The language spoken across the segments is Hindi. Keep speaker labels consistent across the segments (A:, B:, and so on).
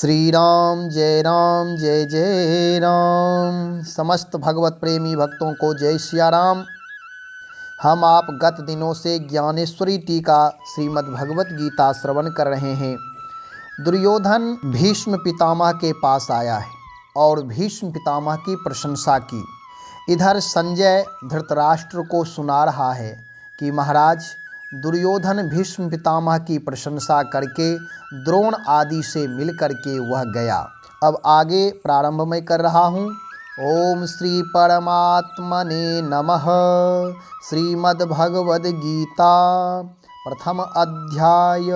A: श्री राम जय जय राम। समस्त भगवत प्रेमी भक्तों को जय सिया राम। हम आप गत दिनों से ज्ञानेश्वरी टीका श्रीमद् भगवत गीता श्रवण कर रहे हैं। दुर्योधन भीष्म पितामह के पास आया है और भीष्म पितामह की प्रशंसा की। इधर संजय धृतराष्ट्र को सुना रहा है कि महाराज, दुर्योधन भीष्म पितामह की प्रशंसा करके द्रोण आदि से मिल करके वह गया। अब आगे प्रारंभ मैं कर रहा हूँ। ओम श्री परमात्मने नमः। श्रीमद् भगवद गीता प्रथम अध्याय।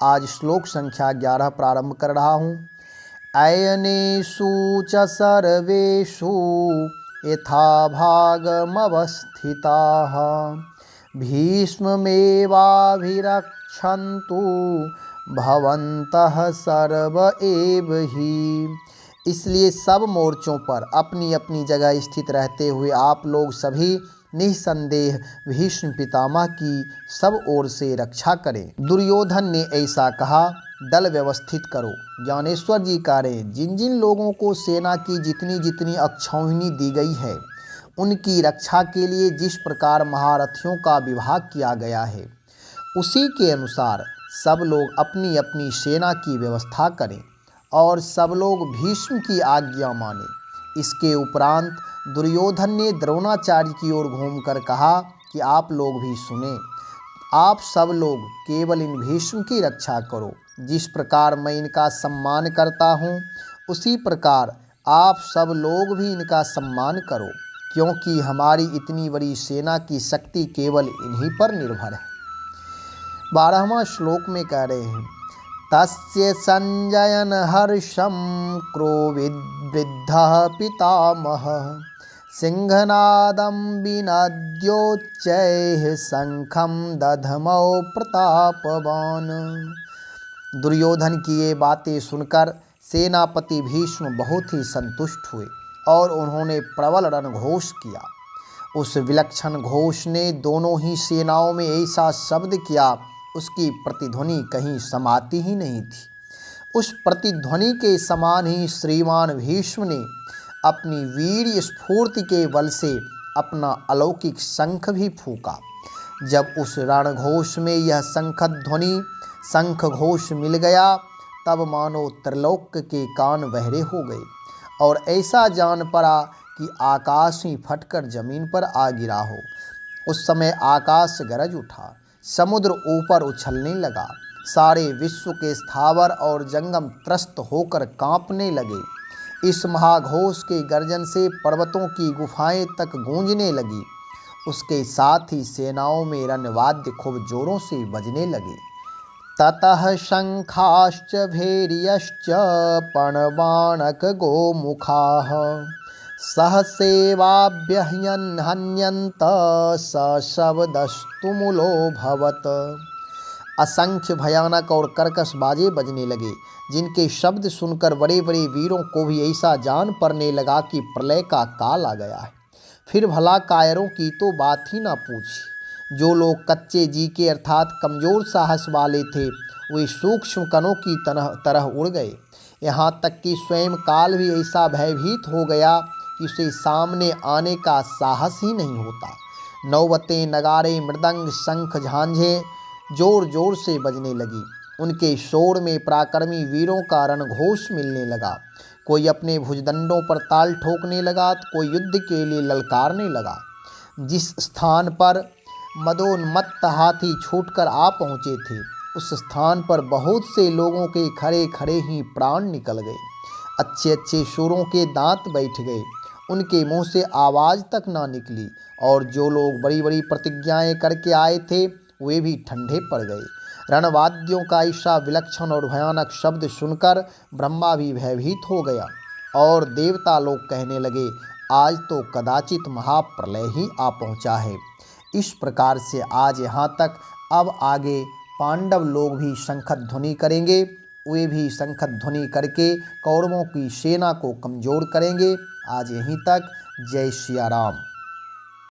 A: आज श्लोक संख्या 11 प्रारंभ कर रहा हूँ। अयनेषु च सर्वेषु यथा भागमवस्थिताः भीष्ममेवाभिरक्षन्तु भवन्तः सर्व एव ही। इसलिए सब मोर्चों पर अपनी अपनी जगह स्थित रहते हुए आप लोग सभी निसंदेह भीष्म पितामह की सब ओर से रक्षा करें। दुर्योधन ने ऐसा कहा। दल व्यवस्थित करो। ज्ञानेश्वर जी कह रहे, जिन जिन लोगों को सेना की जितनी जितनी अक्षौहिणी दी गई है, उनकी रक्षा के लिए जिस प्रकार महारथियों का विभाग किया गया है, उसी के अनुसार सब लोग अपनी अपनी सेना की व्यवस्था करें और सब लोग भीष्म की आज्ञा मानें। इसके उपरांत दुर्योधन ने द्रोणाचार्य की ओर घूमकर कहा कि आप लोग भी सुने। आप सब लोग केवल इन भीष्म की रक्षा करो। जिस प्रकार मैं इनका सम्मान करता हूँ, उसी प्रकार आप सब लोग भी इनका सम्मान करो, क्योंकि हमारी इतनी बड़ी सेना की शक्ति केवल इन्हीं पर निर्भर है। 12वां श्लोक में कह रहे हैं, तस्य संजयन हर्षम क्रोविद्वृद्धः पितामहः सिंहनादं विनद्योच्चैः शंखं दधमौ प्रतापवान। दुर्योधन की ये बातें सुनकर सेनापति भीष्म बहुत ही संतुष्ट हुए और उन्होंने प्रबल रणघोष किया। उस विलक्षण घोष ने दोनों ही सेनाओं में ऐसा शब्द किया, उसकी प्रतिध्वनि कहीं समाती ही नहीं थी। उस प्रतिध्वनि के समान ही श्रीमान भीष्म ने अपनी वीर स्फूर्ति के बल से अपना अलौकिक शंख भी फूंका। जब उस रणघोष में यह शंख घोष मिल गया, तब मानो त्रिलोक के कान बहरे हो गए और ऐसा जान पड़ा कि आकाश ही फटकर जमीन पर आ गिरा हो। उस समय आकाश गरज उठा, समुद्र ऊपर उछलने लगा, सारे विश्व के स्थावर और जंगम त्रस्त होकर कांपने लगे। इस महाघोष के गर्जन से पर्वतों की गुफाएं तक गूंजने लगी। उसके साथ ही सेनाओं में रणवाद्य खूब जोरों से बजने लगे। ततः शंखाश्च भैर्यश्च पणवाणक गोमुखाः सहसेवाभ्यहन्यन्त सशब्दस्तुमुलोऽभवत्। असंख्य भयानक और कर्कश बाजे बजने लगे, जिनके शब्द सुनकर बड़े बड़े वीरों को भी ऐसा जान पड़ने लगा कि प्रलय का काल आ गया है। फिर भला कायरों की तो बात ही ना पूछी। जो लोग कच्चे जी के अर्थात कमज़ोर साहस वाले थे, वे सूक्ष्म कणों की तरह उड़ गए। यहाँ तक कि स्वयं काल भी ऐसा भयभीत हो गया कि उसे सामने आने का साहस ही नहीं होता। नौबतें, नगाड़े, मृदंग, शंख, झांझें जोर जोर से बजने लगी। उनके शोर में पराक्रमी वीरों का रणघोष मिलने लगा। कोई अपने भुजदंडों पर ताल ठोकने लगा तो कोई युद्ध के लिए ललकारने लगा। जिस स्थान पर मदोन्मत्त हाथी छूटकर आ पहुँचे थे, उस स्थान पर बहुत से लोगों के खड़े खड़े ही प्राण निकल गए। अच्छे अच्छे शूरों के दांत बैठ गए, उनके मुंह से आवाज़ तक ना निकली और जो लोग बड़ी बड़ी प्रतिज्ञाएं करके आए थे, वे भी ठंडे पड़ गए। रणवाद्यों का ऐसा विलक्षण और भयानक शब्द सुनकर ब्रह्मा भी भयभीत हो गया और देवता लोग कहने लगे, आज तो कदाचित महाप्रलय ही आ पहुंचा है। इस प्रकार से आज यहाँ तक। अब आगे पांडव लोग भी शंखध्वनि करेंगे। वे भी शंखध्वनि करके कौरवों की सेना को कमज़ोर करेंगे। आज यहीं तक। जय सिया राम।